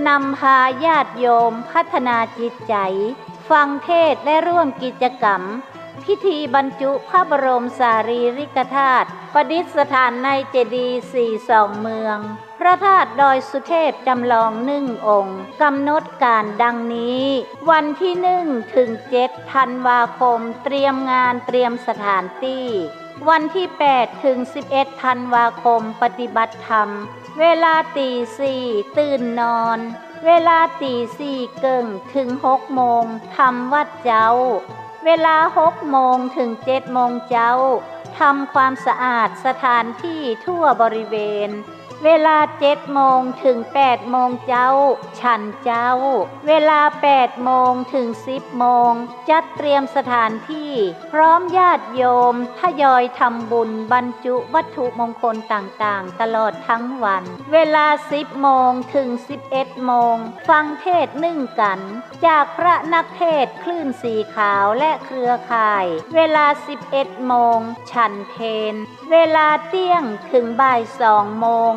นำพาญาติโยมพัฒนาจิตใจฟังเทศน์และร่วมกิจกรรมพิธีบรรจุพระบรมสารีริกธาตุประดิษฐานในเจดีย์42 เมืองพระธาตุดอยสุเทพจำลอง1 องค์กำหนดการดังนี้วันที่1 ถึง 7 ธันวาคมเตรียมงานเตรียมสถานที่วันที่8 ถึง 11 ธันวาคมปฏิบัติธรรมเวลาตี 4ตื่นนอนเวลาตี 4 เกิ่งถึง 6 โมงทำวัดเจ้าเวลา 6 โมงถึง 7 โมงเจ้าทำความสะอาดสถานที่ทั่วบริเวณเวลา 7 โมงถึง 8 โมงเจ้าฉันเจ้าเวลา 8 โมงถึง 10 โมงจัดเตรียมสถานที่พร้อมญาติโยมทยอยทำบุญบรรจุวัตถุมงคลต่างๆตลอดทั้งวันเวลา 10 โมงถึง 11 โมงฟังเทศน์นึ่งกันจากพระนักเทศน์คลื่นสีขาวและเครือข่ายเวลา 11 โมงฉันเพลเวลาเที่ยงถึงบ่าย 2 โมง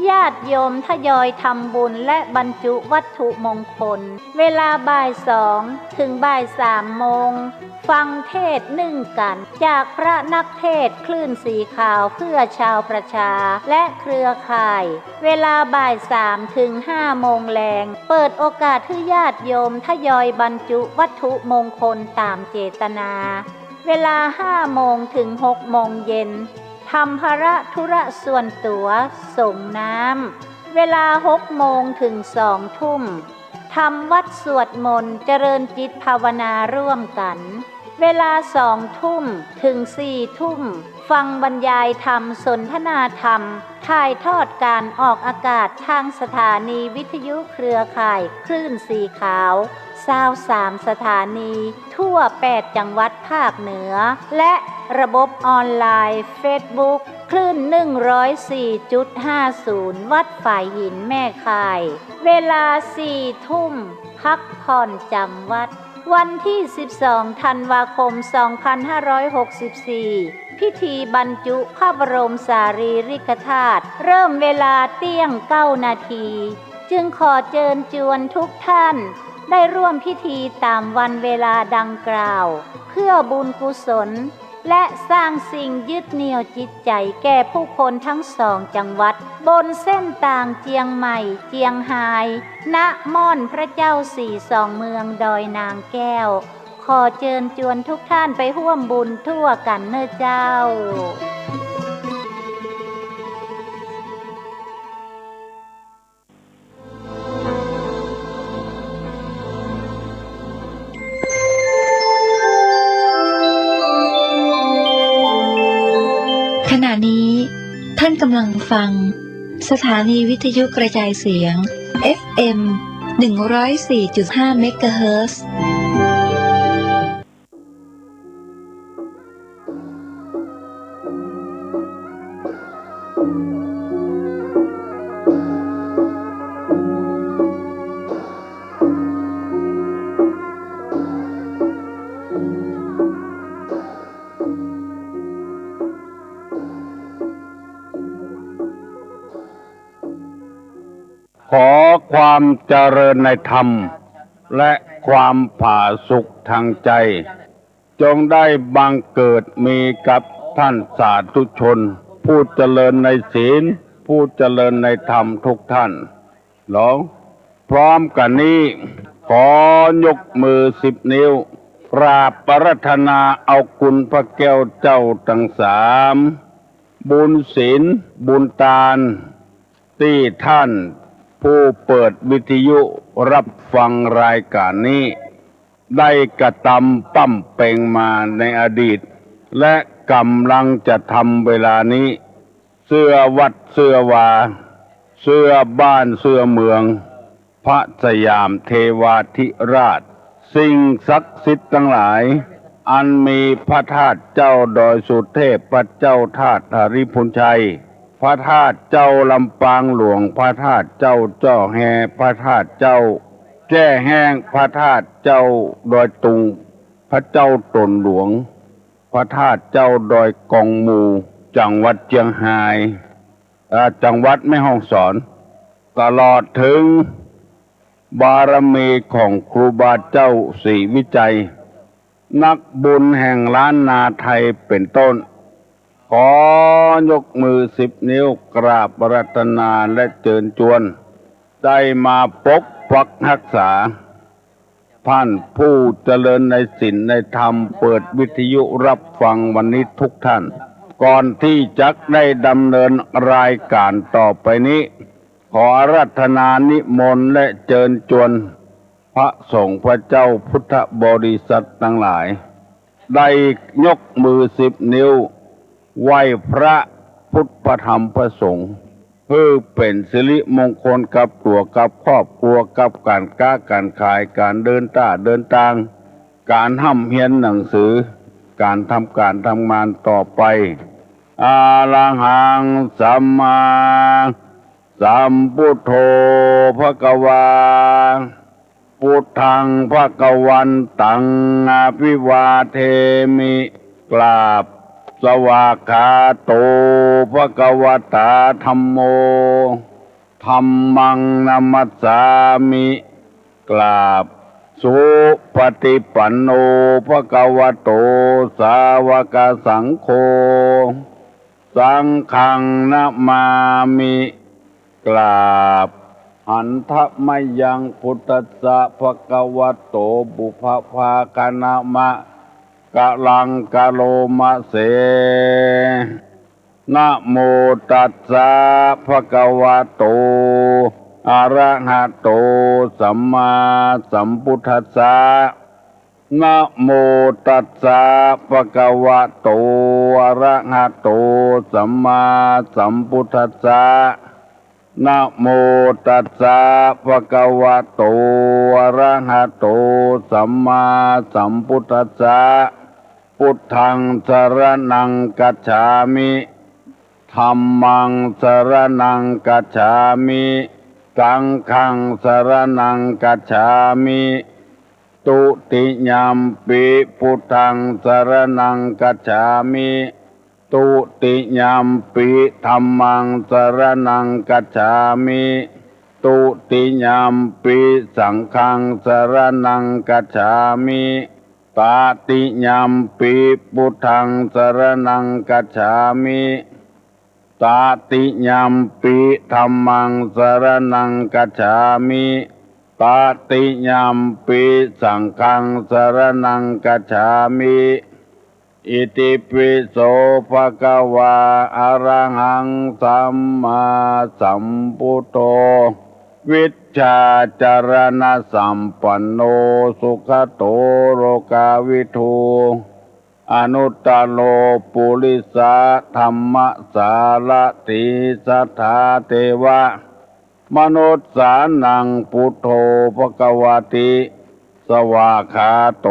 ญาติโยมทยอยทำบุญและบรรจุวัตถุมงคลเวลาบ่าย 2 ถึงบ่าย 3 โมงฟังเทศน์นึ่งกันจากพระนักเทศน์คลื่นสีขาวเพื่อชาวประชาและเครือข่ายเวลาบ่าย 3 ถึง 5 โมงแลงเปิดโอกาสให้ญาติโยมทยอยบรรจุวัตถุมงคลตามเจตนาเวลา 5 โมงถึง 6 โมงเย็นทำภาระธุระส่วนตัวส่งน้ำเวลา 6 โมงถึง 2 ทุ่มทำวัดสวดมนต์เจริญจิตภาวนาร่วมกันเวลา 2 ทุ่มถึง 4 ทุ่มฟังบรรยายธรรมสนทนาธรรมถ่ายทอดการออกอากาศทางสถานีวิทยุเครือข่ายคลื่นสีขาว23 สถานีทั่ว 8 จังหวัดภาคเหนือและระบบออนไลน์เฟซบุ๊กคลื่น 104.50 วัดฝ่ายหินแม่ข่ายเวลา 4 ทุ่มพักผ่อนจำวัดวันที่ 12 ธันวาคม 2564 พิธีบรรจุพระบรมสารีริกธาตุเริ่มเวลาเที่ยง 9 นาทีจึงขอเชิญชวนทุกท่านได้ร่วมพิธีตามวันเวลาดังกล่าวเพื่อบุญกุศลและสร้างสิ่งยึดเหนี่ยวจิตใจแก่ผู้คนทั้ง2 จังหวัดบนเส้นต่างเจียงใหม่เจียงไฮ้ณม่อนพระเจ้า42 เมืองดอยนางแก้วขอเชิญชวนทุกท่านไปร่วมบุญทั่วกันเน้อเจ้าขณะนี้ท่านกำลังฟังสถานีวิทยุกระจายเสียง FM 104.5 เมกะเฮิรตซ์ ขอความเจริญในธรรมและความผาสุกทางใจจงได้บังเกิดมีกับท่านสาธุชนผู้เจริญในศีลผู้เจริญในธรรมทุกท่านร้องพร้อมกันนี้ขอยกมือ10 นิ้วกราบอาราธนาเอาคุณพระแก้วเจ้าทั้ง3บุญศีลบุญทานที่ท่านผู้เปิดวิทยุรับฟังรายการนี้ได้กระทำปั้มเป่งมาในอดีตและกำลังจะทำเวลานี้เสื้อวัดเสื้อวาเสื้อบ้านเสื้อเมืองพระสยามเทวาธิราชสิ่งศักดิ์สิทธิ์ทั้งหลายอันมีพระธาตุเจ้าดอยสุเทพพระเจ้าธาตุหริพุนชัยพระธาตุเจ้าลำปางหลวงพระธาตุเจ้าจ้อแฮพระธาตุเจ้าแจ้แห้งพระธาตุเจ้าดอยตุงพระเจ้าตนหลวงพระธาตุเจ้าดอยกองมูจังหวัดเชียงรายจังหวัดแม่ฮ่องสอนตลอดถึง บารมีของครูบาเจ้าศรีวิจัยนักบุญแห่งล้านนาไทยเป็นต้นขอยกมือ10 นิ้วกราบรัตนาและเชิญชวนได้มาปกปักรักษาท่านผู้เจริญในศีลในธรรมเปิดวิทยุรับฟังวันนี้ทุกท่านก่อนที่จะได้ดำเนินรายการต่อไปนี้ขออาราธนานิมนต์และเชิญชวนพระสงฆ์พระเจ้าพุทธบริษัททั้งหลายได้ยกมือ10 นิ้วไหว้พระพุทธธรรมพระสงฆ์เพื่อเป็นสิริมงคลกับตัวกับครอบครัวกับการค้าการขายการเดินทางการห้ำเฮียนหนังสือการทำงานต่อไปอะระหังสัมมาสัมพุทโธภควาพุทธังภควันตังอภิวาเทมิกราบสวากขาโตภควตาธัมโมธัมมังนัมมัสสามิกราบสุปฏิปันโนภควโตสาวกสังโฆสังฆังนะมามิกราบหันทะมยังพุทธัสสะภควโตบุพภาคณมะกะลังกะโลมะเสนะโมตัสสะภควโตอะระหะโตสัมมาสัมพุทธัสสะนะโมตัสสะภควโตอะระหะโตสัมมาสัมพุทธัสสะนะโมตัสสะภควโตอะระหะโตสัมมาสัมพุทธัสสะพุทธังสรณังกัจฉามิธัมมังสรณังกัจฉามิสังฆังสรณังกัจฉามิตุติยามปิพุทธังสรณังกัจฉามิตุติยามปิธัมมังสรณังกัจฉามิตุติยามปิสังฆังสรณังกัจฉามิตาติยามปิพุทธังสรณังกัจฉามิตาติยามปิธัมมังสรณังกัจฉามิตาติยามปิสังฆังสรณังกัจฉามิอิติปิโสภะคะวะอะระหังสัมมาสัมพุทโธวิชชาจารณะสัมปันโนสุขโตโลกาวิทูอนุตตโลปุริสาธัมมสารติสัทธาเทวะมนุสสานังพุทโธภควติสวากขาโต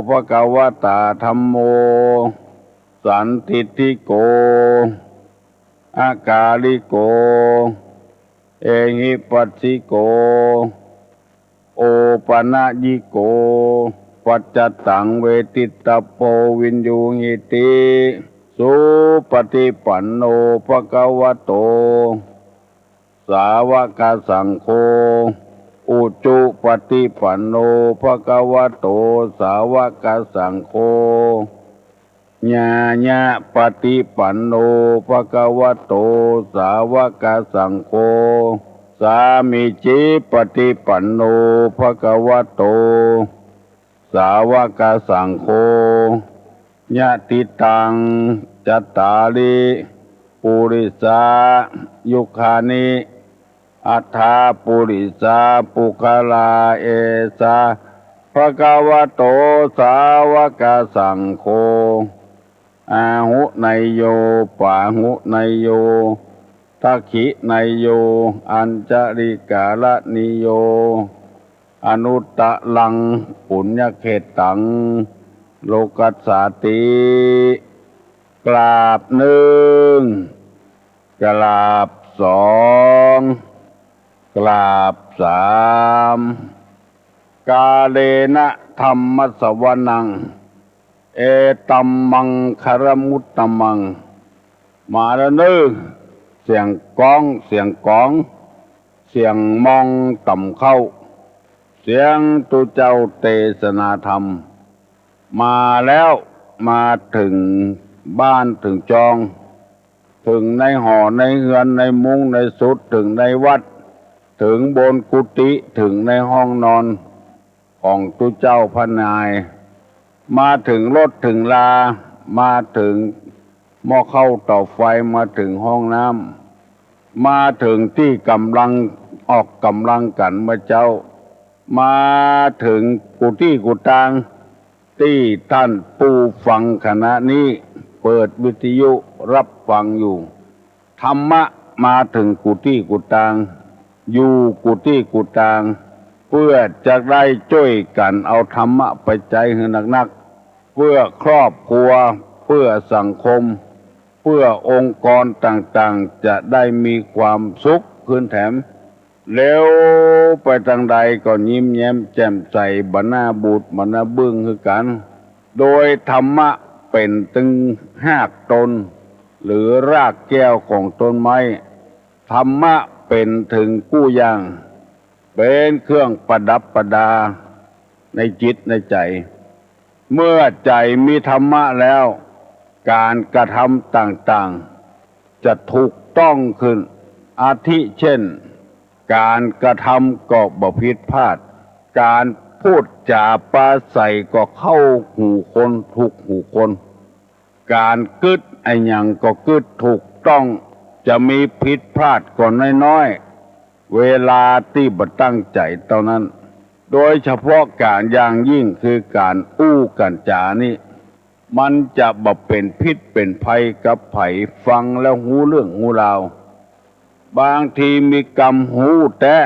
ภควตาธัมโมสันทิฏฐิโกอากาลิโกเอหิปัสสิโกโอปนะยิโกปัจจตังเวทิตาโพวินยูหิติสุปฏิปันโนภควโตสาวกสังโฆอุจุปฏิปันโนภควโตสาวกสังโฆญาญะปฏิปันโนภควโตสาวกสังโฆสามิจิปฏิปันโนภควโตสาวกสังโฆญาติตังจัตตาริปุริสายุคานิอัฏฐาปุริสาปุคลาเอสาภควโตสาวกสังโฆอาหุไนโยปาหุไนโยทักขิไนโยอัญจริกาลนิโยอนุตตะลังปุญญเขตังโลกัสสาติกราบหนึ่งกราบสองกราบสามกาเลนะธัมมสวนังเอตัมมังคารมุตตมังมาแล้วเนื้อเสียงกองเสียงมองต่ำเข้า เสียงตุเจ้าเทศนาธรรมมาแล้วมาถึงบ้านถึงจอง ถึงในหอในเรือนในมุ้งในสุดถึงในวัดถึงบนกุฏิถึงในห้องนอนของตุเจ้าพระนายมาถึงรถถึงลามาถึงหม้อข้าวเตาไฟมาถึงห้องน้ำมาถึงที่กำลังออกกำลังกันมาเจ้ามาถึงกุฏิกุฏางที่ท่านผู้ฟังขณะนี้เปิดวิทยุรับฟังอยู่ธรรมะมาถึงกุฏิกุฏางอยู่กุฏิกุฏางเพื่อจะได้ช่วยกันเอาธรรมะไปใจให้หนักๆเพื่อครอบครัวเพื่อสังคมเพื่อองค์กรต่างๆจะได้มีความสุขขึ้นแถมเร็วไปทางใดก็ยิ้มแย้มแจ่มใสบรรณาบูดบรรณาบึ้งคือกันโดยธรรมะเป็นตึงหากตนหรือรากแก้วของต้นไม้ธรรมะเป็นถึงกู้ย่างเป็นเครื่องประดับประดาในจิตในใจเมื่อใจมีธรรมะแล้วการกระทำต่างๆจะถูกต้องขึ้นอาทิเช่นการกระทำก็บ่ผิดพลาดการพูดจาปราศัยก็เข้าหูคนถูกหูคนการกึดไอ้หยังก็กึดถูกต้องจะมีผิดพลาดก่อนน้อยๆเวลาที่บ่ตั้งใจเท่านั้นโดยเฉพาะการอย่างยิ่งคือการอู้กันจานี่มันจะบ่เป็นพิษเป็นภัยกับไผฟังแล้วหูเรื่องหูราวบางทีมีกรรมหูแตะ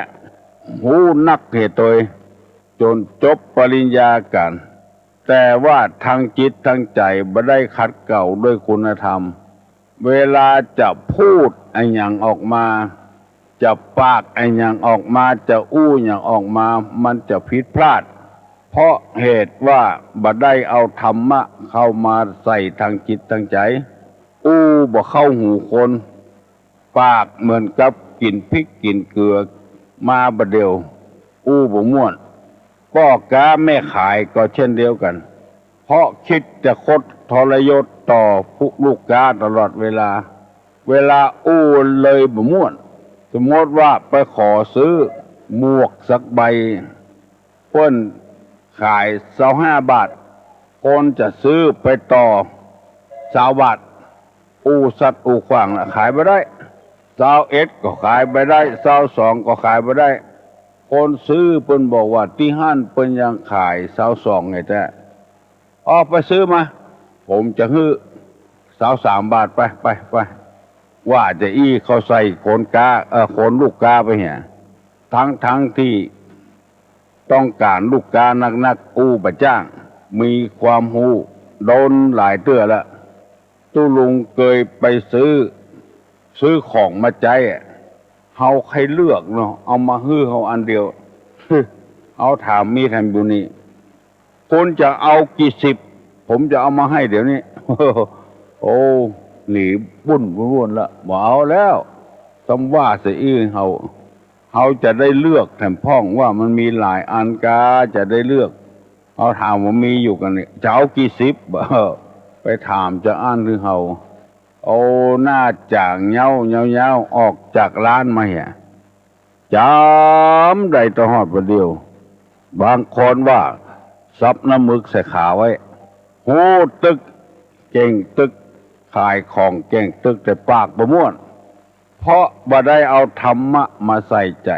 หูนักเหตุโดยจนจบปริญญากันแต่ว่าทางจิตทางใจบ่ได้ขัดเกลาด้วยคุณธรรมเวลาจะพูดไอ้หยังออกมาจะปากไอ้หยังออกมาจะอู้หยังออกมามันจะผิดพลาดเพราะเหตุว่าบ่ได้เอาธรรมะเข้ามาใส่ทางจิตทางใจอู้บ่เข้าหูคนปากเหมือนกับกินพริกกินเกลือมาบ่เดียวอู้บ่ม่วนพ่อกาแม่ขายก็เช่นเดียวกันเพราะคิดจะคดทรยศต่อผู้ลูกค้าตลอดเวลาอู้เลยบ่ม่วนสมมติว่าไปขอซื้อหมวกสักใบเพิ่นขาย25 บาทคนจะซื้อไปต่อ20 บาทอู้สัตว์อู้ขวางละขายบ่ได้21ก็ขายบ่ได้22ก็ขายบ่ได้คนซื้อเพิ่นบอกว่าที่ห้านเพิ่นยังขาย22ไงแต่ไปซื้อมาผมจะฮื้อ23 บาทไปว่าจะอี้เขาใส่โคนกาโคนลูกกาไปเหี่ยทั้งที่ต้องการลูกกานักอู้ประจ้างมีความหูโดนหลายเตื้อละตู้ลุงเคยไปซื้อของมาใจเฮาใครเลือกเนาะเอามาฮื้อเฮาอันเดียว เอาถามมีทันบุนี่คุณจะเอากี่สิบผมจะเอามาให้เดี๋ยวนี้ โอ้หนีบุ่นละบ่เอาแล้วสำว่าเสียอีเฮาจะได้เลือกแถมพ่องว่ามันมีหลายอันกาจะได้เลือกเอาถามว่ามีอยู่กันนี่จะเอากี่สิบไปถามจะอ่านคือเฮาโอ้หน้าจ่างเงาออกจากร้านมาเหี่ยจำได้ตลอดประเดียวบางคนว่าซับน้ำมึกใส่ขาไว้โหตึกเก่งตึกขายของเก่งตึกแต่ปากบ่ม่วนเพราะบ่ได้เอาธรรมะมาใส่ใจ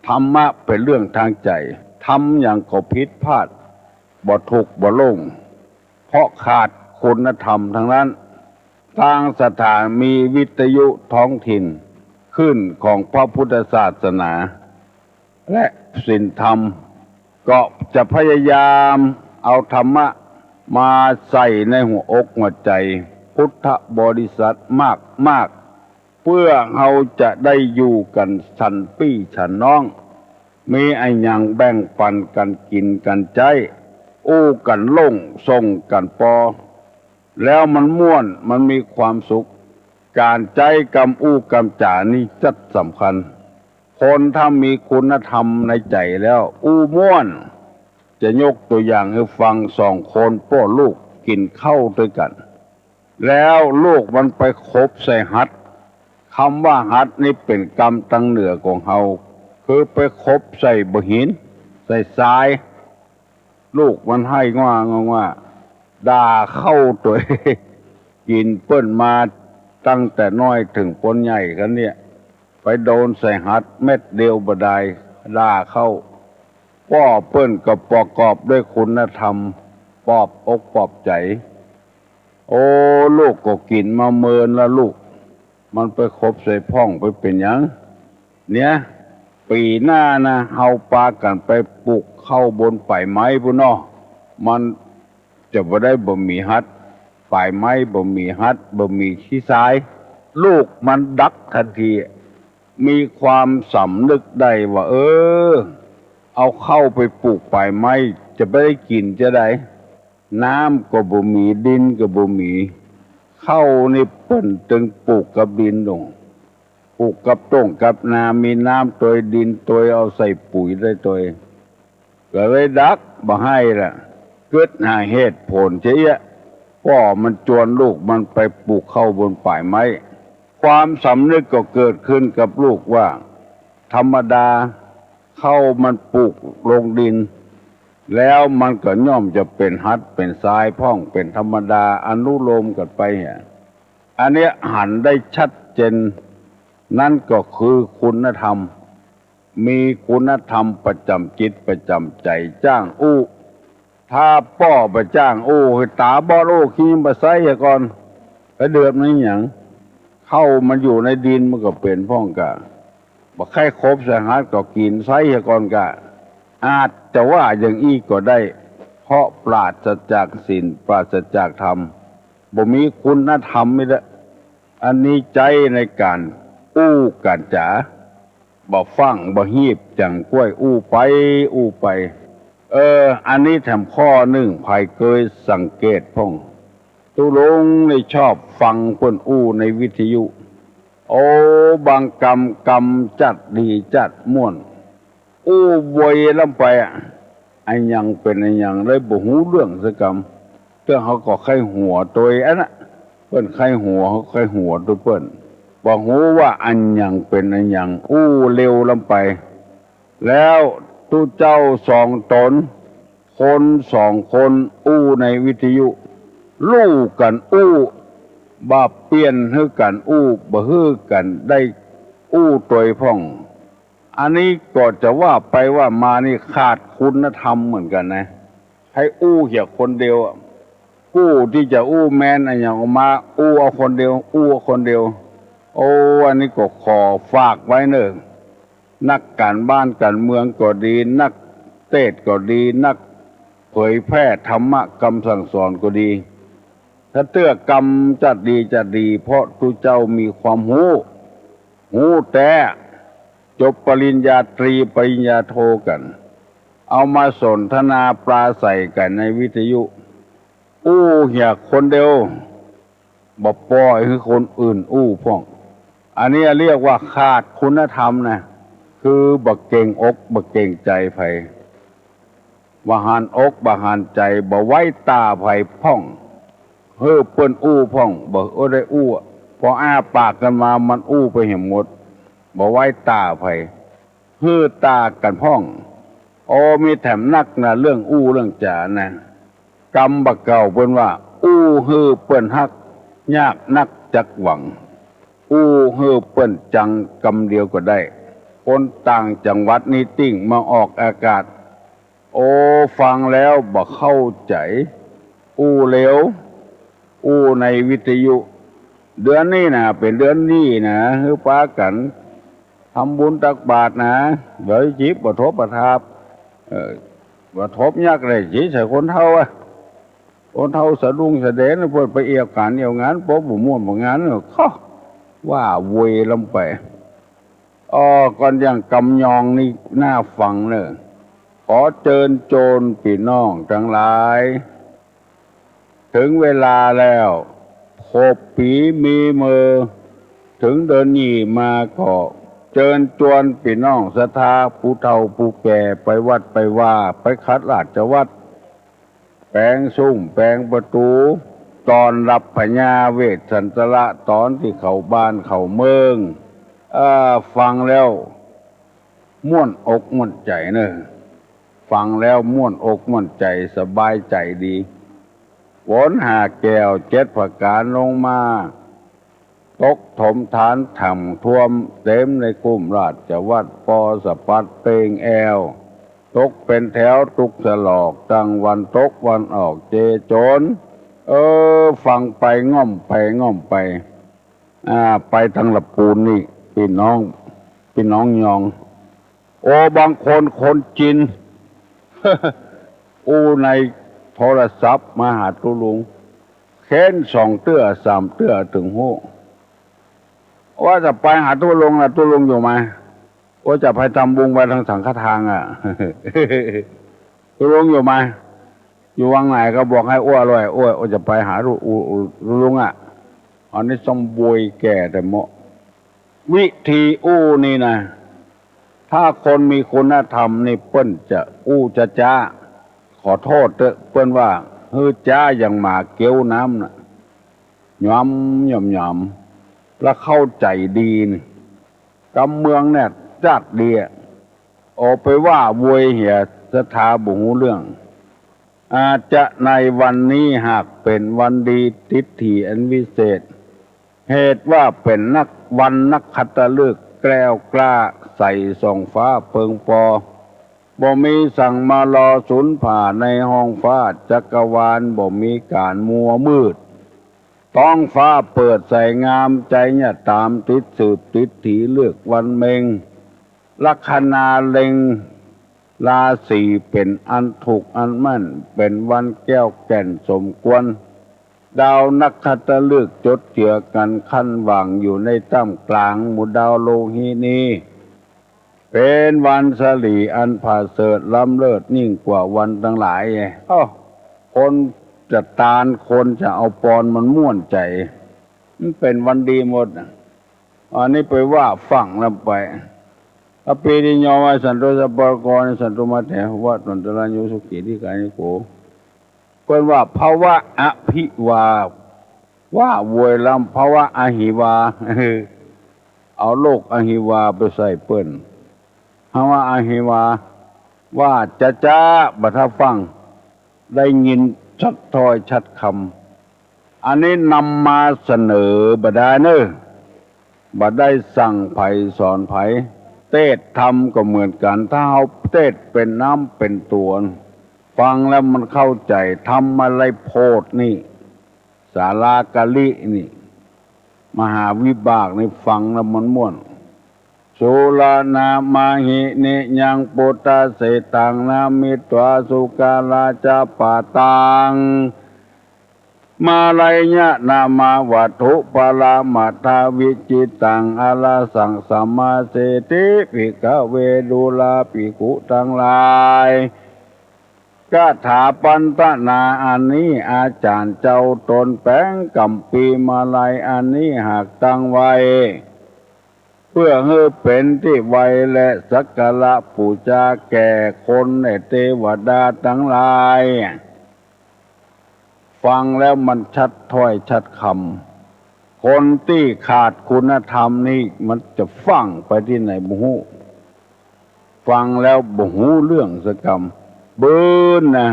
ธรรมะเป็นเรื่องทางใจทำอย่างก็ผิดพลาดบ่ถูกบ่ลงเพราะขาดคุณธรรมทั้งนั้นทางสถานมีวิทยุท้องถิ่นขึ้นของพระพุทธศาสนาและศีลธรรมก็จะพยายามเอาธรรมะมาใส่ในหัวอกหัวใจพุทธบริษัทมากเพื่อเราจะได้อยู่กันฉันพี่ฉันน้องมีไอ้หยังแบ่งปันกันกินกันใจอู้กันล่งส่งกันปอแล้วมันม่วนมันมีความสุขการใจกำอู้กำจานี่จัดสำคัญ คนถ้ามีคุณธรรมในใจแล้วอู้ม่วนจะยกตัวอย่างให้ฟังสองคนพ่อลูกกินข้าวด้วยกันแล้วลูกมันไปคบใส่หัดคำว่าหัดนี่เป็นกรรมตั้งเหนือของเฮาคือไปคบใส่บหินใส่ทรายลูกมันให้ว่าด่าเข้าตัวกินเปิ้นมาตั้งแต่น้อยถึงปนใหญ่กันเนี่ยไปโดนใส่หัดเม็ดเดียวบดายด่าเข้าป้อเปิ้นก็ประกอบด้วยคุณธรรมปลอบอกปลอบใจโอ้ลูกก็กินมาเมินแล้วลูกมันไปคบใส่พ่องไปเป็นหยังเนี่ยปีหน้านะเฮาปากันไปปลูกเข้าบนป่ายไม้พุ่นเนาะมันจะบ่ได้บ่มีหัดป่ายไม้บ่มีหัดบ่มีขี้ทรายลูกมันดักทันทีมีความสำนึกได้ว่าเอาเข้าไปปลูกป่ายไม้จะไม่ได้กินจะได้น้ำก็บ่มีดินก็บ่มีเข้านี่เปิ้นจึงปลูกกับดินลงปลูกกับต้งกับนามีน้ำตัวดินตัวเอาใส่ปุ๋ยได้ตัวก็เลยดักบ่ให้ล่ะเกิดหาเหตุผลเสียพ่อมันจวนลูกมันไปปลูกเข้าบนป่ายไม้ความสำนึกก็เกิดขึ้นกับลูกว่าธรรมดาเข้ามันปลูกลงดินแล้วมันก็ย่อมจะเป็นหัดเป็นทรายพ่องเป็นธรรมดาอนุโลมกันไปอันนี้หันได้ชัดเจนนั่นก็คือคุณธรรมมีคุณธรรมประจำจิตประจำใจจ้างอู้ถ้าป้อไปจ้างอู้ให้ตาบอดอู้ขี้มาใส่ก่อนไปเดือดไม่หยังเข้ามันอยู่ในดินมันก็เป็นพ่องกะบ่ใครครบสหัสก็กินใส่ก่อนกะอาจจะว่าอย่างอี้ก็ได้เพราะปราศจากศีลปราศจากธรรมบ่มีคุณธรรมไม่ได้อันนี้ใจในการอู้กันจ๋าบ่ฟังบ่ฮีบจังกล้วยอู้ไปอันนี้แถมข้อหนึ่งภัยเคยสังเกตพ่องตุลงในชอบฟังเพิ่นอู้ในวิทยุโอ้บางกรรมจัดดีจัดม่วนอู้วยลำไปไอ้ยังเป็นไอ้ยังเลยบ่ฮู้เรื่องสักกรรมเรื่องเขาก็ไข้หัวตัวอันน่ะเพิ่นไข้หัวเขาไข้หัวตัวเพิ่นบ่ฮู้ว่าอันยังเป็นอันยังอู้เร็วลำไปแล้วตุเจ้าสองตนคนสองคนอู้ในวิทยุลู่กันอู้บ่เปลี่ยนให้กันอู้บ่ฮื้อกันได้อู้ตัวพ่องอันนี้ก็จะว่าไปว่ามานี่ขาดคุณธรรมเหมือนกันนะให้อู้เหี่ยคนเดียวกู้ที่จะอู้แมนอะไรอย่างออกมาอู้เอาคนเดียวอู้เอาคนเดียวโอ้อันนี้ก็ขอฝากไว้เนอะนักการบ้านการเมืองก็ดีนักเทศก็ดีนักเผยแพร่ธรรมะคำสั่งสอนก็ดีถ้าเตื้อกรรมจัดดีเพราะทุเจ้ามีความหูแต่จบปริญญาตรีปริญญาโทกันเอามาสนทนาปราศัยกันในวิทยุอู้เหี่ยคนเดียวบ่ปล่อยให้คนอื่นอู้พ่องอันนี้เรียกว่าขาดคุณธรรมนะคือบ่เก่งอกบ่เก่งใจไผบ่หันอกบ่หันใจบ่ไว้ตาไผพ่องเฮ้อเปิ้นอู้พ่องบ่ได้อู้พออ้าปากกันมามันอู้ไปเห็นหมดบ่ไว้ตาไผเฮ้อตากันพ่องโอ้มีแถมนักนะเรื่องอู้เรื่องจ๋านะกรรมบักเก่าเปิ้นว่าอู้เฮ้อเปิ้นฮักยากนักจักหวังอู้เฮ้อเปิ้นจังกรรมเดียวก็ได้คนต่างจังหวัดนี้ติ้งมาออกอากาศโอ้ฟังแล้วบ่เข้าใจอู้เหลวอู้ในวิทยุเดือนนี้นะเป็นเดือนนี้นะคือปากันทำบุญตักบาตรนะเดี๋ยวจีบบ่ทบประทับบ่ทบยากเลยจีใส่คนเท่าคนเท่าสะดุ้งสะเดนเพิ่นไปเอี่ยวกันเอี่ยวงานป๊บ่ม่วนบ่งานข้อว่าเวยลำไปก่อนอย่างกำยองนี่น่าฟังเนอะขอเชิญโจรพี่น้องทั้งหลายถึงเวลาแล้วขบผีมีมือถึงเดินหนีมาก็ เชิญชวนพี่น้องศรัทธาผู้เฒ่าผู้แก่ไปวัดไปว่าไปคัดราชวัตรแปลงซุ้มแปลงประตูตอนรับพญาเวสสันตระตอนที่เข้าบ้านเข้าเมืองฟังแล้วม่วนอกม่วนใจเนอะฟังแล้วม่วนอกม่วนใจสบายใจดีฝนหาแก้วเจ็ดประการลงมาตกถมฐานถ่ำท่วมเต็มในกุ้มราชวัตรปอสะพัดเปงแอวตกเป็นแถวตุกสลอกตั้งวันตกวันออกเจโจรฟังไปง่อมไปง่อมไปไปทางละปูนนี่พี่น้องยองโอบางคนจีน ในโทรศัพท์มาหาตุลุงเค้น2 เตื้อ 3 เตื้อถึงหูว่าจะไปหาตุลุงตุลุงอยู่ไหมว่าจะไปทำบุญไปทางสังฆทานตุลุงอยู่ไหมอยู่วังไหนก็บอกให้อ้วลอยอ้วจะไปหาตุลุงอันนี้สมบวยแก่แต่เหมาะวิธีนี่นะถ้าคนมีคุณธรรมนี่เปิ้นจะจะจ้าขอโทษเถอะเปิ้นว่าจ้าอย่างหมาเกี้ยวน้ำน่ะย้ำแล้วเข้าใจดีนี่กำเมืองเนี่ยจัดดีออกไปว่าโวยเหียสถาบุหูเรื่องอาจจะในวันนี้หากเป็นวันดีทิฏฐิอันวิเศษเหตุว่าเป็นนักขัตฤกษ์แกล้วกล้าใส่ส่องฟ้าเพิงปอบ่มีสั่งมารอสุนผ่าในห้องฟ้าจักรวาลบ่มีการมัวมืดท้องฟ้าเปิดใสงามใจเนี่ยตามติดสืบติดถีเลือกวันเมงลัคนาเล็งราศีเป็นอันถูกอันมั่นเป็นวันแก้วแก่นสมควรดาวนักขัตฤกษ์จดเจือกันขั้นหว่างอยู่ในท่ามกลางหมู่ดาวโลหินีเป็นวันสลีอันผาเสริฐล้ำเลิศยิ่งกว่าวันทั้งหลายคนจะตานคนจะเอาปอนมันม่วนใจมันเป็นวันดีหมดอันนี้ไปว่าฟังแล้วไปอปีนิโยมาสันตุสัพพะกรสันตุมาเถวัตตันตระโยสุขีที่กายนิโกเพิ่นว่าภาวะอภิวาว่าโวยลำภาวะอหิวาเอาโลกอหิวาไปใส่เปิ้นภาวะอหิวาว่าจ้าบัดฟังได้ยินชัดถ้อยชัดคำอันนี้นำมาเสนอบ่ได้เนอะบ่ได้สั่งไผสอนไผเทศธรรมก็เหมือนกันถ้าเอาเทศเป็นน้ำเป็นตัวฟังแล้วมันเข้าใจทำอะไรโพดนี่สาลากะลินี่มหาวิบากนี่ฟังแล้วมันม่วนสุลานามาหินิยังปุตตะเสตังนามิตวาสุกาลาจาปาตังมาลายญะนามาวัตถุปารามัทาวิจิตังอาลาสังสัมมาเสติภิกขเวดุลาภิกขุทั้งหลายคาถาปันตนาอันนี้อาจารย์เจ้าตนแป้งกัมปีมาลัยอันนี้หากตั้งไว้เพื่อให้เป็นที่ไว้และสักการะบูชาแก่คนในเทวดาทั้งหลายฟังแล้วมันชัดถ้อยชัดคำคนที่ขาดคุณธรรมนี่มันจะฟังไปที่ไหนบ่ฮู้ฟังแล้วบ่ฮู้เรื่องสักคำเบิ้นนะ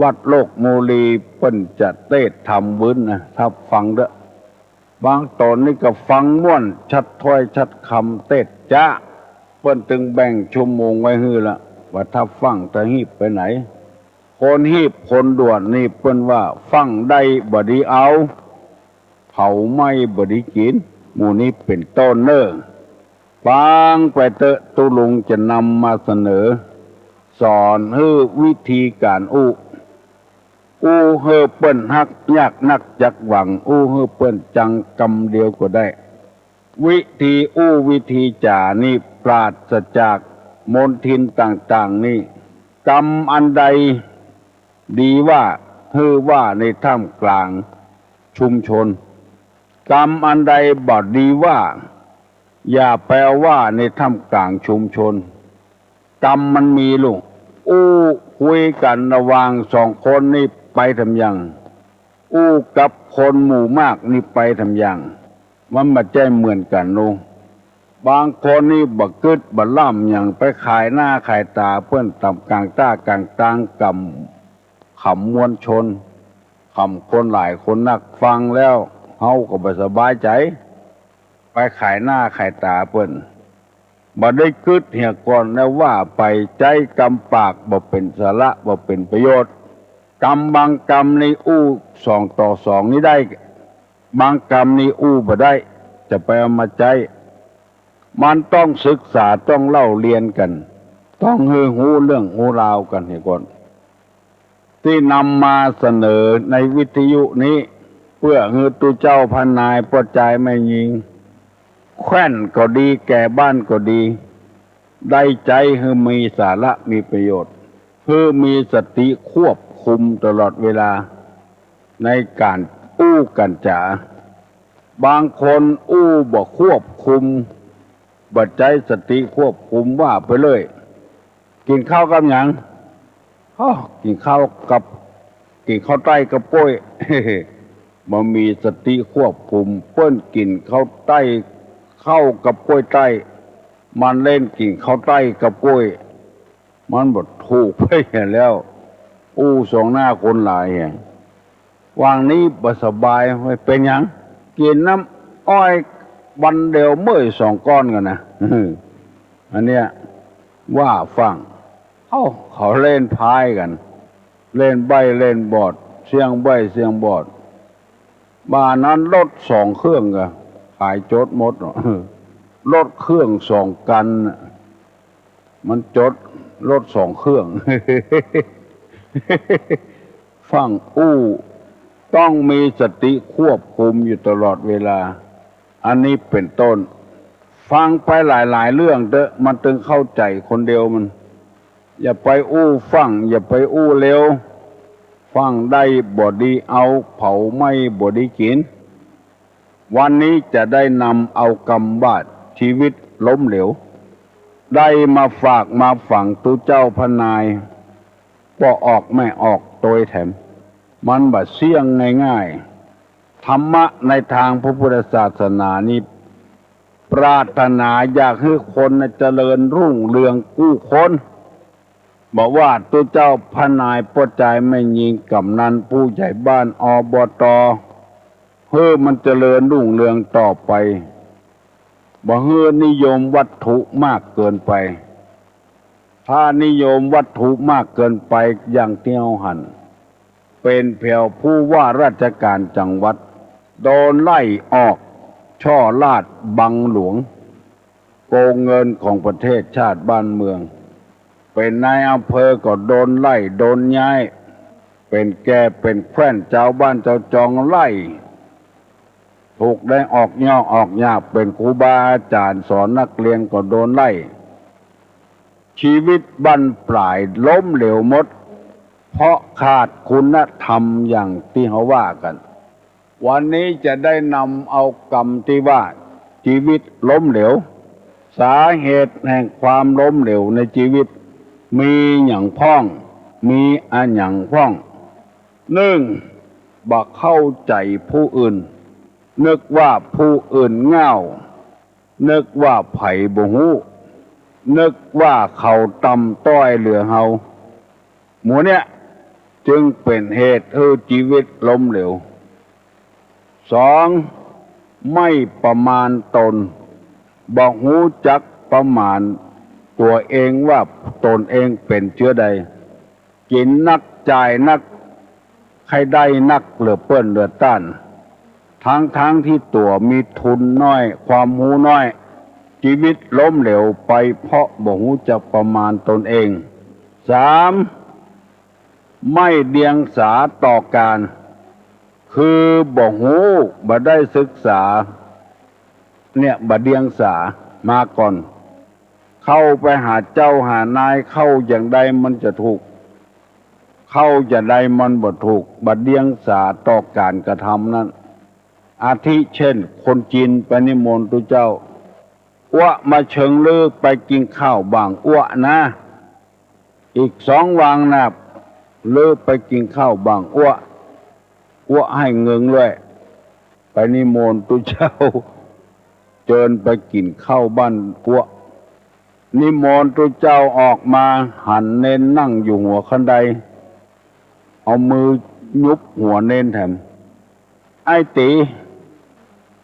วัดโลกโมลีเปิ้นจะเทศธรรมเบิ้นนะถ้าฟังเด้อบางตอนนี่ก็ฟังม่วนชัดถ้อยชัดคำเทศจ้าเปิ้นถึงแบ่งชั่วโมงไว้ฮื้อละว่าถ้าฟังจะหีบไปไหนคนหีบคนด่วนนี่เปิ้นว่าฟังได้บ่ดีเอาเผาไม่บ่ดีกินหมู่นี้เป็นต้นเน้อฟังไปเตอะตุลุงจะนำมาเสนอสอนให้วิธีการเฮอเปิ้นฮักยากนักจักหวังเฮอเปิ้นจังกำเดียวก็ได้วิธีวิธีจ่านี่ปราศจากมลทินต่างๆนี่กรรมอันใดดีว่าว่าในท่ามกลางชุมชนกรรมอันใดบ่ดีว่า อย่าแปลว่าในท่ามกลางชุมชนกรรมมันมีลูกคุยกันระหว่างสองคนนี่ไปทำยังกับคนหมู่มากนี่ไปทำยังมันมาใจเหมือนกันลูกบางคนนี่บักกึดบักล่ำอย่างไปขายหน้าขายตาเพื่อนต่ำกลางต้ากลางตางกำขำมวลชนขำคนหลายคนนักฟังแล้วเฮาก็บ่สบายใจไปขายหน้าขายตาเพื่อนบ่ได้กึดเหี่ยก่อนแล้วว่าไปใจกำปากบ่เป็นสาระบ่เป็นประโยชน์กรรมบางกรรมใน2 ต่อ 2นี้ได้บางกรรมนี่บ่ได้จะไปเอามาใจมันต้องศึกษาต้องเล่าเรียนกันต้องหูเรื่องหูราวกันให้ก่อนที่นำมาเสนอในวิทยุนี้เพื่อให้ตุเจ้าพันนายปลดใจไม่ยิงแคว้นก็ดีแก่บ้านก็ดีได้ใจให้มีสาระมีประโยชน์คือมีสติควบคุมตลอดเวลาในการกันจ๋าบางคนบ่ควบคุมบัดใจสติควบคุมว่าไปเลยกินข้าวกับหยังกินข้าวใต้กับกล้วย บ่มีสติควบคุมเปิ้นกินข้าวใต้เข้ากับกล้วยใต้มันเล่นกินข้าวใต้กับกล้วยมันบ่ถูกไปแล้วสองหน้าคนหลายว่างนี้บ่สบายไม่เป็นหยังกินน้ำอ้อยวันเดียวเมื่อย2 ก้อนกันนะอันเนี้ยว่าฟังเขาเล่นพายกันเล่นใบเล่นบอดเสียงใบเสียงบอดบ้านนั้นรถ2 เครื่องก็ขายจดหมดรถเครื่อง2 กันมันจดรถ2 เครื่อง ฟังต้องมีสติควบคุมอยู่ตลอดเวลาอันนี้เป็นต้นฟังไปหลายๆเรื่องเด้อมันถึงเข้าใจคนเดียวมันอย่าไปฟังอย่าไปเร็วฟังได้บ่ดีเอาเผาไม่บ่ดีกินวันนี้จะได้นำเอากรรมบาดชีวิตล้มเหลวได้มาฝากมาฝังตุเจ้าพนายก็ออกไม่ออกโดยแถมมันบ่เสี่ยงง่ายๆธรรมะในทางพระพุทธศาสนานี้ปรารถนาอยากให้คนเจริญรุ่งเรืองกู้คนบอกว่าตัวเจ้าพนายปลดใจไม่ยิงกำนันผู้ใหญ่บ้านอบตเพื่อมันเจริญรุ่งเรืองต่อไปบ่เฮือนิยมวัตถุมากเกินไปถ้านิยมวัตถุมากเกินไปอย่างเที่ยวหันเป็นเพียวผู้ว่าราชการจังหวัดโดนไล่ออกช่อลาดบังหลวงโกงเงินของประเทศชาติบ้านเมืองเป็นนายอำเภอก็โดนไล่โดนย้ายเป็นแก่เป็นแคว้นเจ้าบ้านเจ้าจองไล่ถูกได้ออกย่อออกยากเป็นครูบาอาจารย์สอนนักเรียนก็โดนไล่ชีวิตบั้นปลายล้มเหลวหมดเพราะขาดคุณธรรมอย่างที่เขาว่ากันวันนี้จะได้นำเอากรรมที่ว่าชีวิตล้มเหลวสาเหตุแห่งความล้มเหลวในชีวิตมีอย่างพ้องมีอันอย่างพ้อง1บ่เข้าใจผู้อื่นนึกว่าผู้อื่นเง่านึกว่าไผบ่ฮู้นึกว่าเขาต่ำต้อยเหลือเฮาหมู่เนี่ยจึงเป็นเหตุให้ชีวิตล้มเหลว2ไม่ประมาณตนบ่ฮู้จักประมาณตัวเองว่าตนเองเป็นเชื้อใดกินนักจ่ายนักใครได้นักเหลือเปิ้นเหลือต้านทั้งที่ตัวมีทุนน้อยความรู้น้อยชีวิตล้มเหลวไปเพราะบ่ฮู้จักประมาณตนเอง3ไม่เดียงสาต่อการคือบ่ฮู้บ่ได้ศึกษาเนี่ยบ่เดียงสามาก่อนเข้าไปหาเจ้าหานายเข้าอย่างใดมันจะถูกเข้าอย่างใดมันบ่ถูกบ่เดียงสาต่อการกระทำนั้นอาทิเช่นคนจีนไปนิมนต์ตุเจ้า อ้วมาเชิงลือไปกินข้าวบางอ้วนะอีก2 วันนะลือไปกินข้าวบางอ้วให้เงินเลยไปนิมนต์ตุเจ้าเจิญไปกินข้าวบ้านอ้วนิมนต์ตุเจ้าออกมาหันเน้นนั่งอยู่หัวคันไดเอามือยุบหัวเน้นแถมไอ้ตี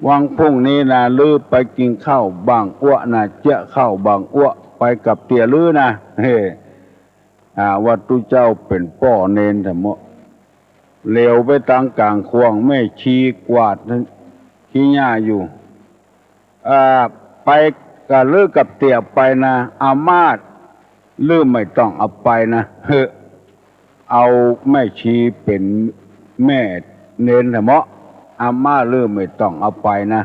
วังพรุ่งนี้นะลือไปกินข้าวบางอ้วนะเจ้าข้าวบางอ้วไปกับเตี่ยลือนะเฮ้ว่าตุเจ้าเป็นป้อเน้นแถมเหลวไปตั้งกลางควงไม่ชีกวาดขี้หญ้าอยู่ไปกับลือกับเตี่ยไปนะอามาตลือไม่ต้องเอาไปนะเอาแม่ชีเป็นแม่เน้นแถมอาม่าลือไม่ต้องเอาไปนะ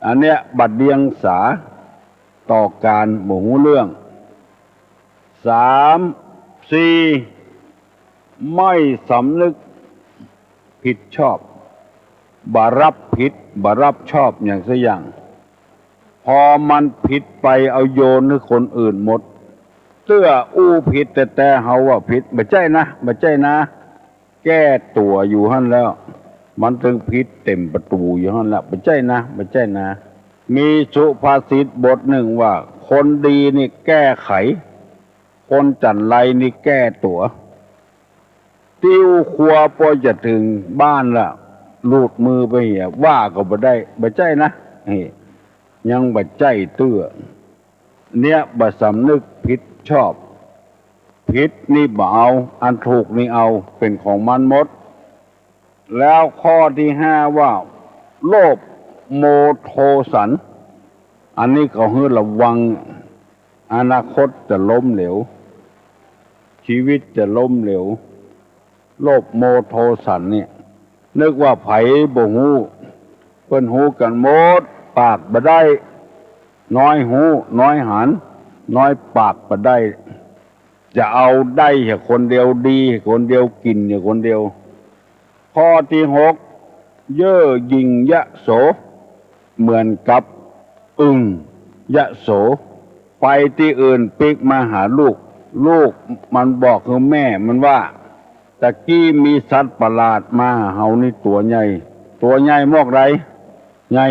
อันเนี้ยบัดเดียงสาต่อการหมู่เรื่อง3 4ไม่สำนึกผิดชอบบารับผิดบารับชอบอย่างสักอย่างพอมันผิดไปเอาโยนให้คนอื่นหมดเตื้ออู้ผิดแต่เฮาว่าผิดบ่ใช่นะบ่ใช่นะแก้ตัวอยู่หั่นแล้วมันถึงผิดเต็มประตูอยู่หั่นละบ่ใช่นะบ่ใช่นะมีสุภาษิตบทหนึ่งว่าคนดีนี่แก้ไขคนจันไรนี่แก้ตัวติ้วครัวพอจะถึงบ้านละลูดมือไปเหี่ยว่าก็บ่ได้บ่ใช่นะยังบ่ใจเตื้อเนี่ยบ่สำนึกผิดชอบผิดนี่บ่เอาอันถูกนี่เอาเป็นของมันหมดแล้วข้อที่5ว่าโลภโมโทสันอันนี้ก็ให้ระวังอนาคตจะล้มเหลวชีวิตจะล้มเหลวโลภโมโทสันเนี่ยนึกว่าไผบ่ฮู้เพิ่นฮู้กันหมดปากบ่ได้น้อยหูน้อยหันน้อยปากบ่ได้จะเอาได้แค่คนเดียวดีคนเดียวกินเนี่ยคนเดียวข้อที่6เย่อหยิ่งยะโสเหมือนกับอึ่งยะโสไปที่อื่นปิกมาหาลูกมันบอกคือแม่มันว่าตะกี้มีสัตว์ประหลาดมาหาเฮานี่ตัวใหญ่มอกไรใหญ่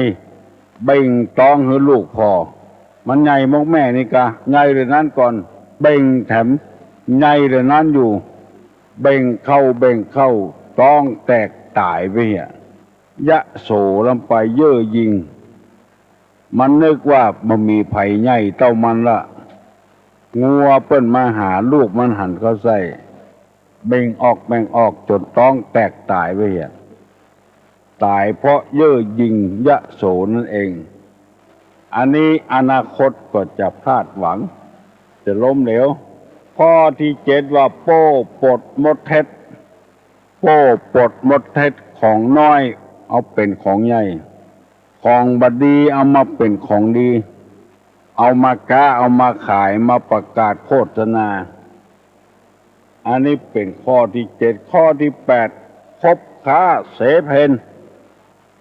เบ่งต้องให้ลูกพอมันใหญ่มอกแม่นี่กะใหญ่เลยนั้นก่อนเบ่งแถมใหญ่เลยนั้นอยู่เบ่งเข้าต้องแตกตายไปเหี้ยยะโสลำไปเย่อหยิ่งมันนึกว่ามันมีไผใหญ่เต้ามันละงัวเปิ้นมาหาลูกมันหันเข้าใส่เบ่งออกจนต้องแตกตายไปเหี้ยตายเพราะเย่อหยิ่งยะโสนั่นเองอันนี้อนาคตก็จะพลาดหวังจะล้มเหลวข้อที่7ว่าโป้ปดมดเท็จโป้ปดมดเท็จของน้อยเอาเป็นของใหญ่ของบดีเอามาเป็นของดีเอามาค้าเอามาขายมาประกาศโฆษณาอันนี้เป็นข้อที่7ข้อที่8คบค้าเสเพน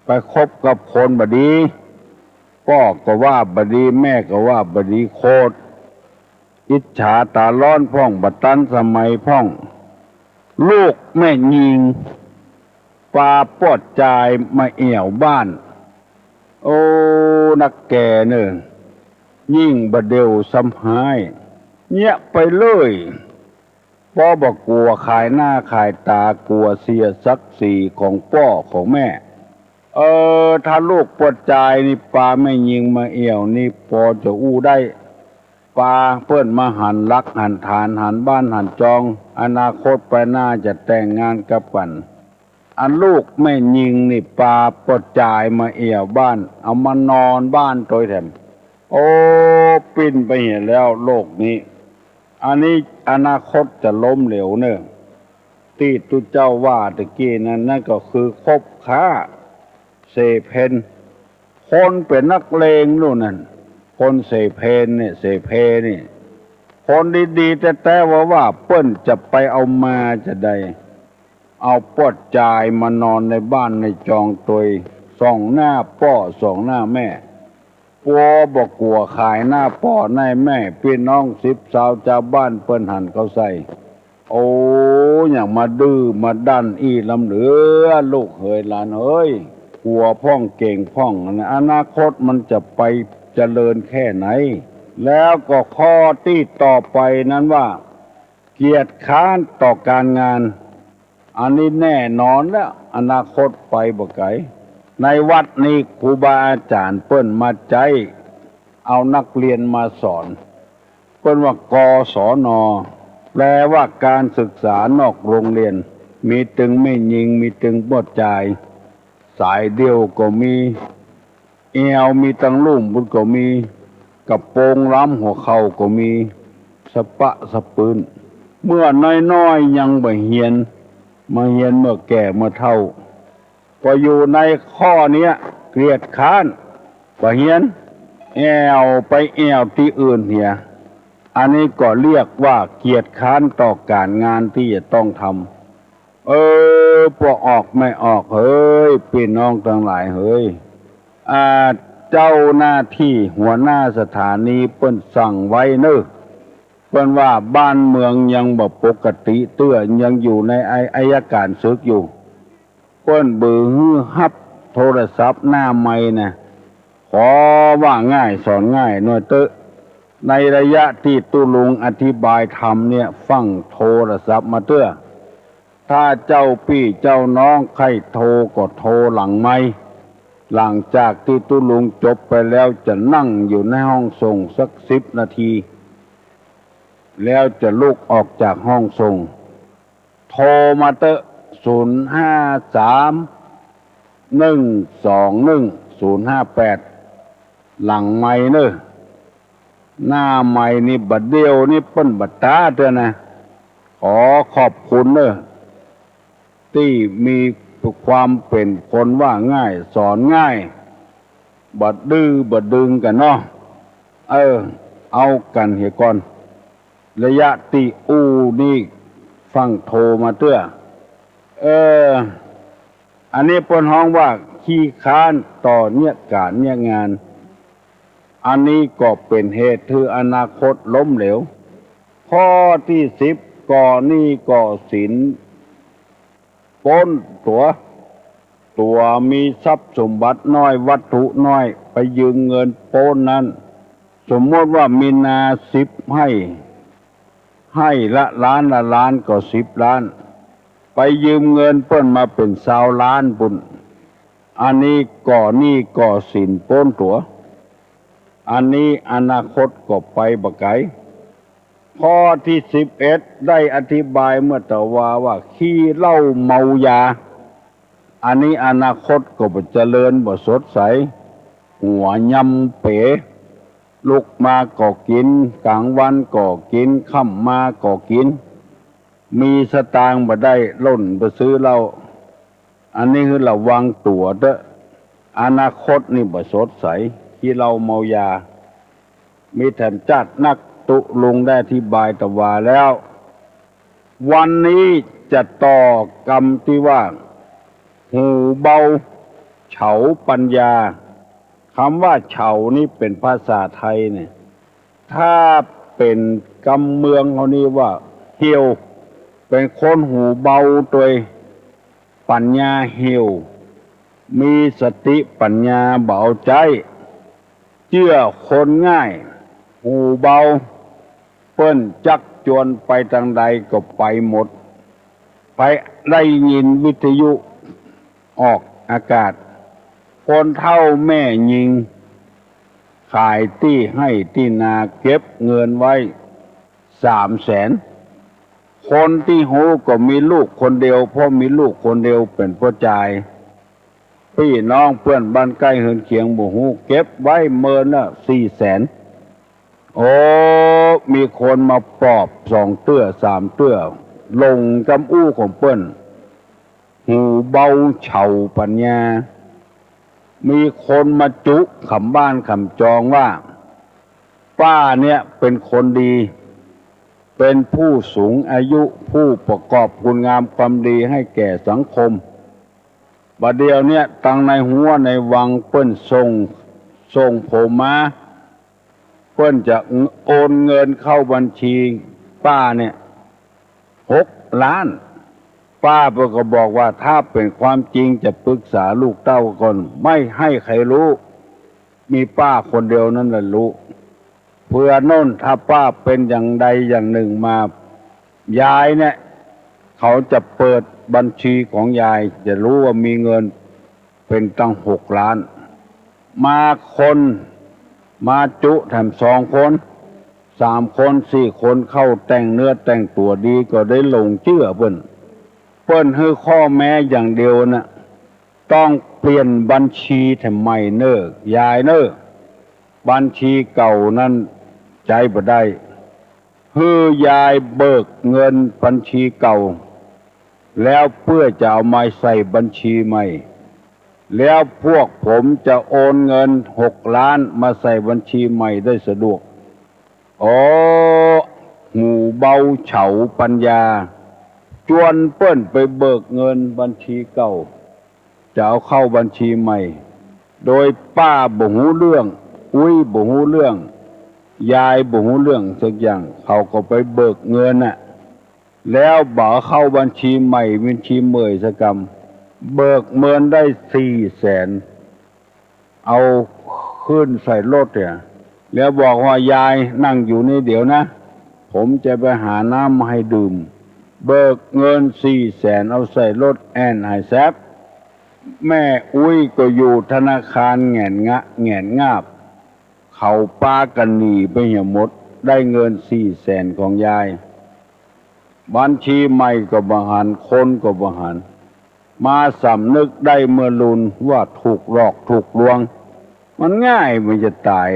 ไปคบกับคนบดีพ่อก็ว่าบดีแม่ก็ว่าบดีโคตรอิจฉาตาร้อนพ่องบัดตันสมัยพ่องลูกแม่ยิงปลาปอดจายมาเอี่ยวบ้านโอ้นักแก่เนอะยิ่งบะเดียวซ้ำหายเงียไปเลยพ่อบอกกลัวขายหน้าขายตากลัวเสียศักดิ์ศรีของพ่อของแม่ถ้าลูกปวดใจนี่ปลาไม่ยิงมาเอี่ยวนี่พอจะอู้ได้ปลาเพื่อนมาหันรักหันฐานหันบ้านหันจองอนาคตไปหน้าจะแต่งงานกับกันอันลูกไม่ยิงนี่ปลาปวดใจมาเอี่ยวบ้านเอามานอนบ้านโดยแถมโอ้ปิ้นไปเห็นแล้วโลกนี้อันนี้อนาคตจะล้มเหลวเนอะที่ตุเจ้าว่าตะกี้นั่นก็คือคบค้าเสเพนคนเป็นนักเลงนู่นนั่นคนเสเพนเนี่ยเสเพนี่คนดีๆแต่ว่าเปิ้นจะไปเอามาจะได้เอาปอดจายมานอนในบ้านในจองตัวส่องหน้าพ่อส่องหน้าแม่ ปัวบอกกลัวขายหน้าพ่อหน้าแม่พี่น้อง10 สาวชาวบ้านเปิ้นหันเขาใส่โอ้อย่างมาดื้อมาดันอีลำเหลือลูกเฮยหลานเฮ้ยกลัวพ่องเก่งพ่องนะอนาคตมันจะไปเจริญแค่ไหนแล้วก็ข้อที่ต่อไปนั้นว่าเกียรติค้านต่อการงานอันนี้แน่นอนแล้วอนาคตไปบ่ไกลในวัดนี้ครูบาอาจารย์เปิ้นมาใจเอานักเรียนมาสอนเปิ้นว่ากศน.แปลว่าการศึกษานอกโรงเรียนมีตึงไม่ยิงมีตึงบ่จ่ายสายเดียวก็มีเอวมีตังลุ่มบุญก็มีกระโปรงล้ำหัวเข่าก็มีสะปะสะปืนเมื่อน้อยๆยังบ่เฮียนมาเฮียนเมื่อแก่เมื่อเฒ่าก็อยู่ในข้อเนี้ยเกลียดค้านบ่เฮียนแอวไปแอวที่อื่นเหียอันนี้ก็เรียกว่าเกียรติค้านต่อการงานที่จะต้องทำพวกออกไม่ออกเฮ้ยพี่น้องทั้งหลายเฮ้ยเจ้าหน้าที่หัวหน้าสถานีเปิ้นสั่งไว้เนอะเปิ้นว่าบ้านเมืองยังบ่ปกติเตื้อยังอยู่ในอัยการศึกอยู่เปิ้นบือฮื้อฮับโทรศัพท์หน้าไม้นะขอว่าง่ายสอนง่ายหน่อยเตอะในระยะที่ตุลุงอธิบายธรรมเนี่ยฟังโทรศัพท์มาเตื้อถ้าเจ้าพี่เจ้าน้องใครโทรก็โทรหลังไม้หลังจากที่ตุลุงจบไปแล้วจะนั่งอยู่ในห้องส่งสัก10 นาทีแล้วจะลุกออกจากห้องส่งโทรมาเตอะ053-121-058หลังไม้เนอะหน้าไม้นี่บัดเดียวนี่เปิ้นบัดตาเถอะนะขอขอบคุณเนอะที่มีความเป็นคนว่าง่ายสอนง่ายบัดดื้อบัดดึงกันเนาะเอากันเหียก่อนระยะตีนี่ฟังโทรมาเตื้ออันนี้เปิ้นฮ้องว่าขี้ค้านต่อเนี่ยการเนี่ยงานอันนี้ก็เป็นเหตุคืออนาคตล้มเหลวข้อที่10ก่อหนี้ก่อสินปล้นตัวมีทรัพย์สมบัติน้อยวัตถุน้อยไปยืมเงินปล้นนั้นสมมติว่ามีนา10ให้ละล้านก็10 ล้านไปยืมเงินเปิ้นมาเป็น20 ล้านปุ่นอันนี้ก่อหนี้ก่อสินปล้นตัวอันนี้อนาคตก็ไปบ่ไกลข้อที่11ได้อธิบายเมื่อตะว่าขี้เหล้าเมายาอันนี้อนาคตก็บ่เจริญบ่สดใสหัวยำเป๋ลุกมาก็กินกลางวันก็กินค่ำมาก็กินมีสตางค์บ่ได้ล้นไปซื้อเหล้าอันนี้คือระวังตัวเด้ออนาคตนี่บ่สดใสที่เราเมายามีท่านจัดนักตุลุงได้อธิบายตะวาแล้ววันนี้จะต่อกรรมที่ว่าหูเบาเฉาปัญญาคำว่าเฉานี่เป็นภาษาไทยเนี่ยถ้าเป็นกำเมืองเขานี่ว่าเหี่ยวเป็นคนหูเบาตัวปัญญาเหี่ยวมีสติปัญญาเบาใจเชื่อคนง่ายหูเบาเปิ้นจักจวนไปทางใดก็ไปหมดไปได้ยินวิทยุออกอากาศคนเฒ่าแม่ยิงขายที่ให้ที่นาเก็บเงินไว้300,000คนที่หูก็มีลูกคนเดียวเพราะมีลูกคนเดียวเป็นผู้ชายพี่น้องเพื่อนบ้านใกล้เฮือนเคียงบ่ฮู้เก็บไว้เมินละ400,000โอ้มีคนมาปอบ2 เตื้อ3 เตื้อลงกำอู้ของเปิ้นหูเบาเฉาปัญญามีคนมาจุคำบ้านคำจองว่าป้าเนี่ยเป็นคนดีเป็นผู้สูงอายุผู้ประกอบคุณงามความดีให้แก่สังคมบัดเดียวเนี่ยตั้งในหัวในวังเปิ้น ส่งผมมาเพิ่นจะโอนเงินเข้าบัญชีป้าเนี่ย6 ล้านป้าเพิ่นก็บอกว่าถ้าเป็นความจริงจะปรึกษาลูกเต้าก่อนไม่ให้ใครรู้มีป้าคนเดียวนั่นแหละรู้เพื่อโน่นถ้าป้าเป็นอย่างใดอย่างหนึ่งมายายเนี่ยเขาจะเปิดบัญชีของยายจะรู้ว่ามีเงินเป็นตั้ง6 ล้านมาคนมาจุแถม2 คน3 คน4 คนเข้าแต่งเนื้อแต่งตัวดีก็ได้ลงเชื่อเพิ่นให้ข้อแม้อย่างเดียวนะต้องเปลี่ยนบัญชีแถมใหม่เน้อยายเน้อบัญชีเก่านั้นใจบ่ได้ให้ยายเบิกเงินบัญชีเก่าแล้วเพื่อจะเอามาใส่บัญชีใหม่แล้วพวกผมจะโอนเงิน6 ล้านมาใส่บัญชีใหม่ได้สะดวกหูเบาเฉาปัญญาจวนเปิ้นไปเบิกเงินบัญชีเก่าจะเอาเข้าบัญชีใหม่โดยป้าบ่ฮู้เรื่องอุ้ยบ่ฮู้เรื่องยายบ่ฮู้เรื่องสักอย่างเขาก็ไปเบิกเงินน่ะแล้วบ่เข้าบัญชีใหม่บัญชีเมยสกรรมเบิกเงินได้400,000เอาขึ้นใส่รถเนี่ยแล้วบอกว่ายายนั่งอยู่นี่เดี๋ยวนะผมจะไปหาน้ำมาให้ดื่มเบิกเงิน400,000เอาใส่รถแอนไฮแซบแม่อุ้ยก็อยู่ธนาคารแง่นงาบเขาป้ากันหนีไปเหี่ยหมดได้เงิน400,000ของยายบัญชีใหม่ก็บ่หันคนก็บ่หันมาสำนึกได้เมื่อลุนว่าถูกหลอกถูกลวงมันง่ายมันจะตาย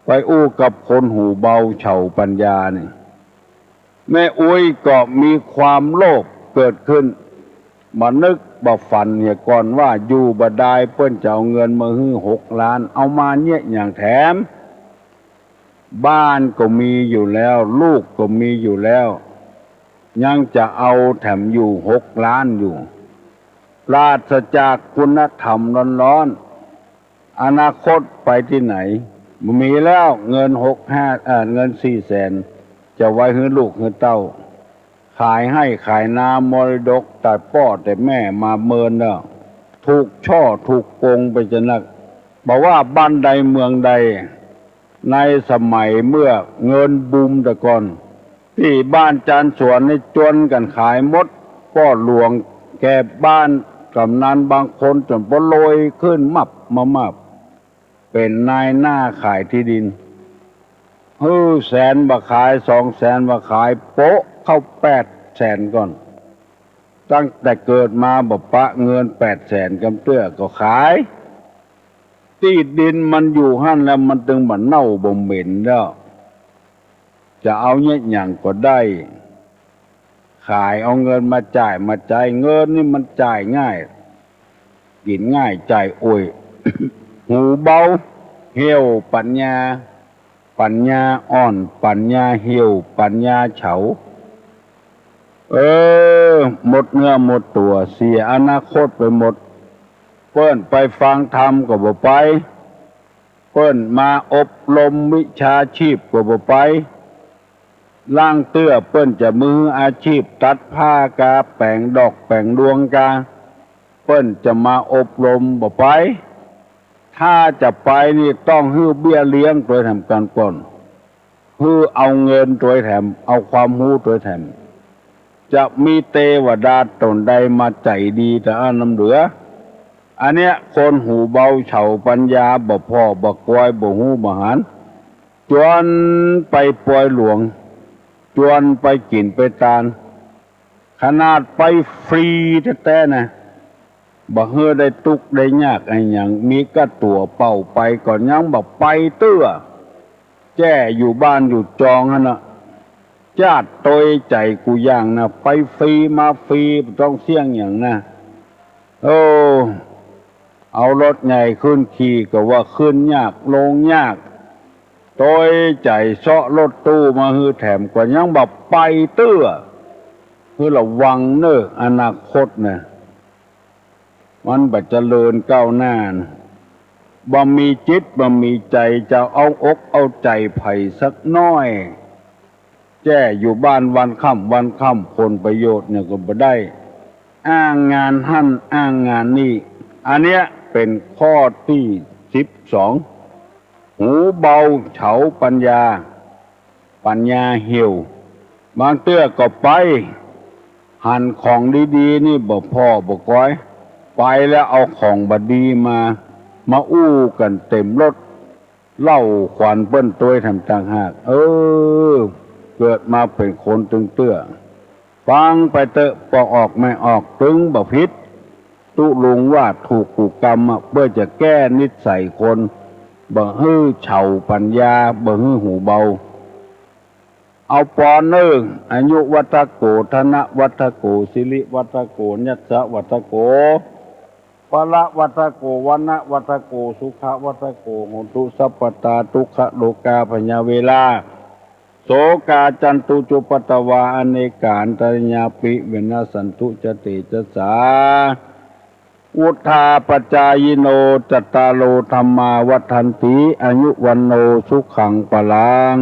ไปอู้กับคนหูเบาเฉาปัญญานี่แม่อุ้ยก็มีความโลภเกิดขึ้นมานึกบ่ฝันเนี่ยก่อนว่าอยู่บ่ได้เพิ่นจะเอาเงินมาฮื้อ6 ล้านเอามาเนี่ยอย่างแถมบ้านก็มีอยู่แล้วลูกก็มีอยู่แล้วยังจะเอาแถมอยู่6 ล้านอยู่ปราศจากคุณธรรมร้อนๆอนาคตไปที่ไหนมีแล้วเงินเงิน400,000จะไว้ให้ลูกให้เต้าขายให้ขายนามรดกแต่พ่อแต่แม่มาเมินเนาะถูกช่อถูกโกงไปจนนักบอกว่าบ้านใดเมืองใดในสมัยเมื่อเงินบูมแต่ก่อนที่บ้านจานสวนในจนกันขายมดพ่อหลวงแก่บ้านกำนันบางคนจนปลอยขึ้นมับเป็นนายหน้าขายที่ดิน100,000บ่ขาย200,000บ่ขายโป๊ะเข้า800,000ก่อนตั้งแต่เกิดมาบ่ปะเงิน800,000กำเตื้อก็ขายที่ดินมันอยู่หั่นแล้วมันถึงบ่เน่าบ่เหม็นแล้วจะเอาเนี่ยหยังก็ได้ขายเอาเงินมาจ่ายเงินนี่มันจ่ายง่ายกินง่ายจ่ายโอย หูเบาเหี่ยวปัญญาอ่อนปัญญาเหี่ยวปัญญาเฉาหมดเนื้อหมดตัวเสียอนาคตไปหมดเปิ้นไปฟังธรรมก็บ่ไปเปิ้นมาอบรมวิชาชีพก็บ่ไปล่างเตื้อเปิ้นจะมืออาชีพตัดผ้ากาแปลงดอกแปลงดวงกาเปิ้นจะมาอบรมบ่ไปถ้าจะไปนี่ต้องฮื้อเบี้ยเลี้ยงตัวแถมกันก่อนฮื้อเอาเงินตัวแถมเอาความรู้ตัวแถมจะมีเทวดาตนใดมาใจดีแต่อันน้ำเหลืออันเนี้ยคนหูเบาเฉาปัญญาบ่พ่อบ่กวยบ่ฮู้บ่หันจวนไปปล่อยหลวงจวนไปกินไปตานขนาดไปฟรีแท้ๆนะบ่เฮือได้ตุกได้ยากไอ้หยังมีก็ตัวเป่าไปก่อนยังบ่ไปเตื้อแจ้อยู่บ้านอยู่จองหั่นน่ะญาติตยใจกูอย่างนะไปฟรีมาฟรีต้องเสี่ยงอย่างนะเอารถใหญ่ขึ้นขี่ก็ว่าขึ้นยากลงยากตยใจเซาะรถตู้มาฮือแถมกว่ายังบ่ไปเตื้อคือระวังเน้ออนาคตนะมันบ่เจริญก้าวหน้านะ บ่มีจิตบ่มีใจจะเอาอกเอาใจไผสักน้อยแจ้อยู่บ้านวันค่ำผลประโยชน์เนี่ยก็บ่ได้อ้างงานหั่นอ้างงานนี่อันเนี้ยเป็นข้อที่12หูเบาเฉาปัญญาเหี่ยวบางเตื้อก็ไปหั่นของดีๆนี่บ่พ่อบ่ก้อยไปแล้วเอาของบดีมาอู้กันเต็มรถเล่าขวัญเปิ้นตัวทำต่างหากเกิดมาเป็นคนตึงเตื้อฟังไปเตอะพอออกไม่ออกตึงบ่ผิดตุลุงว่าถูกกูกรรมเพื่อจะแก้นิสัยคนบ่ฮื้อเฉาปัญญาบ่ฮื้อหูเบาเอาปอนเนิ่งอายุวัฏโกธนวัฏโกสิริวัฏโกญัสสะวัฏโกปะละวัฏโกวันนะวัฏโกสุขวัฏโกโหตุสัพพตาทุกขโลกาพญาเวลาโสกาจันตุจุปตวาอเนกาอันตริญญาปิเวนะสันตุจติจัสสาอุทธาปจายโนจัตตาโลธรรมาวัฏันติอายุวันโนสุขังปะลัง